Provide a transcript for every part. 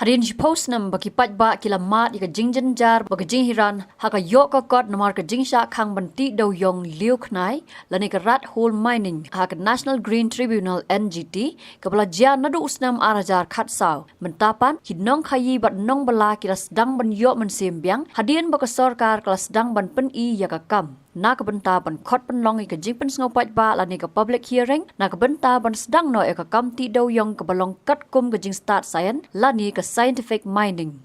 Harin si post nam baki pat ba kilamat ika jingjan jar baka jing hiran haka yok ka kot namar ka jing sha khang banti Dewïong liu khnai lani ka rat hole mining haka National Green Tribunal NGT kabla jia nadu usnam arajar khat saw mentapan ki Nongkhaïi bat Nongbylla kila sedang ban yok Mynsiem biang hadian baka sarkar kala sedang ban pen I ya ka kam na ka benta ban khot pen long ika jing pen sngopat ba lani ka public hearing na ka benta ban sedang no eka kam ti Dewïong ka balong kat kum ka jing start science lani ka scientific mining.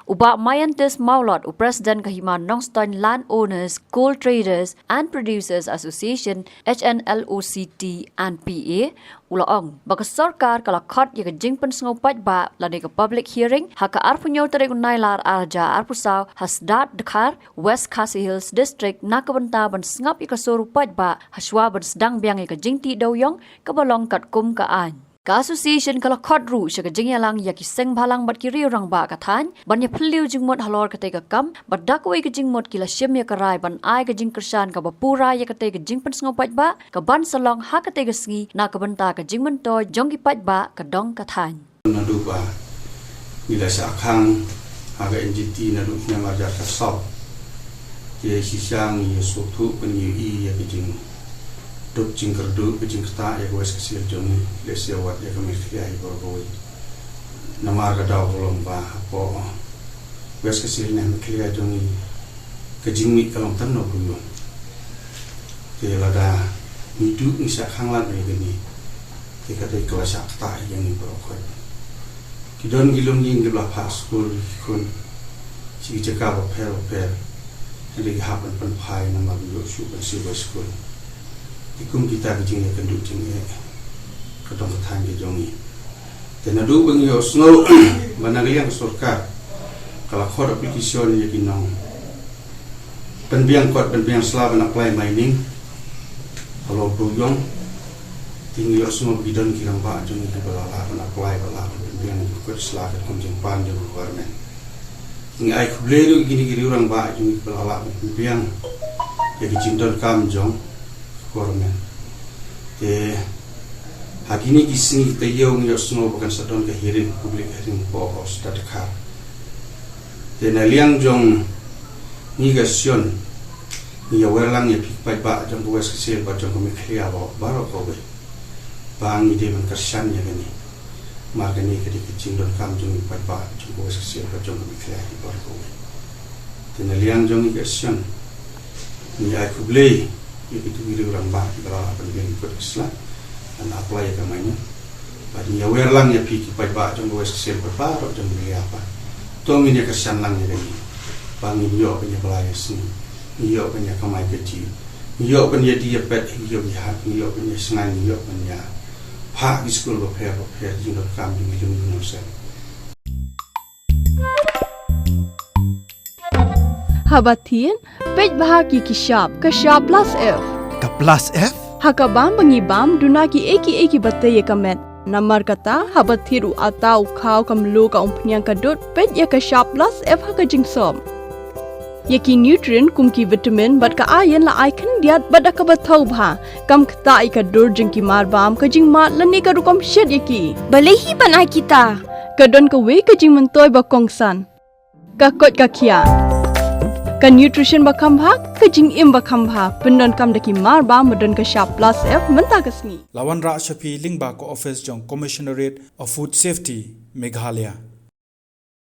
Uba Mayantis Maulot, President Kahima Nongstoin Landowners, Coal Traders and Producers Association HNLOCT and PA, Ulaong. Baka sarkar kala khot yaga jingpen sngopat ba lani ka public hearing haka arpunyo tarik nailar arja arpusaw hasdat Dakar West Khasi Hills District nakabanta ban snap ikasorupat ba haswa ban sedang biang ika jingti Dewïong kabalong kat kum kaan. Ka association kala khodru shaga jingyalang yaki seng bhalang bat kiri rang ba kathan banya phliu jingmot halor kate ka kam bat dakwai ka jingmot kila shemya karai ban ai ka jing krishan ka bapura ya kate ka jingpan sngopat ba ka ban salong ha kate ka sngi na ka banta ka jingman toy jongki pat ba ka dong kathan nadu ba nila sa khang aga NGT nadu nya marja ka sop ye sisang ye sothu pan ye ya ka jing duk jingker duk jing kata ya West Khasi joni lesia wat ya kami fiai borgoi namar ka daw bolong ba po West Khasi na meklia joni ka jingmi kalong tan no buyo te lada ni du ni sa khanglat ni gani te ka dei kelas kata yang ni borgoi kidon gilum ning de la pas school kun si jaka ba per jadi hapan pan phai namar yo shu ba si ba school ikum kita bijing ya kenduk jing ya kadang ketang ke jongi dan adu bang yo snow managayang sarkar kala khod application ya kinong penbiang selaba nak apply mining kalau Dewïong tinggi yo snow bidon kirang ba jongi ke balala nak apply bala penbiang ikut selaba kunjung pan jo government ing ai kubleru gini orang ba jongi balala penbiang ya kijindon kam jong government te hagini kisni te yong yo snow bukan sadon ke hearing public hearing po sta Dakar te na liang jong ni gasion ni ya werlang ya pik ba jong West Khasi ba jong mi khria ba baro ko be bang ni de man karsan ya gani margani ke dik jingdon kam jong mi ba jong West Khasi ba jong mi khria ba ko be te na liang jong ni gasion ni ai kublei itu video orang bah kita akan ikut Islam dan apply ke mana pada ya werlang ya piki pai ba jong West Khasi ba ro jong ni apa to min ya kersan lang ya ni bangi yo punya belaya sini yo punya kamai kecil yo punya dia pet yo ya yo punya senang yo punya pak di school ba per jing kam jing sen Habatin, pej bahagi kishap, kashap plus F. Ka plus F? Hakabam bangibam dunaki eki bate ye kamet. Namar kata habathiru atau kau kamlu ka umpnyang kadut pej ye kashap plus F haka jingsom. Yeki nutrient kumki vitamin bat ka iron la icon diat bat ka bathau bha kam khta ka dur jingki marbam ka jingmat lani ka rukom shed yeki. Balehi banai kita. Kadon ka we ka jingmentoy ba kongsan. Ka kot ka kia. Ka nutrition bakam bhak ka jing im bakam bha pendon kam daki mar ba modon ka sharp plus F menta kasni Lawan Ra Shafi Lingba ko office jong commissionerate of food safety Meghalaya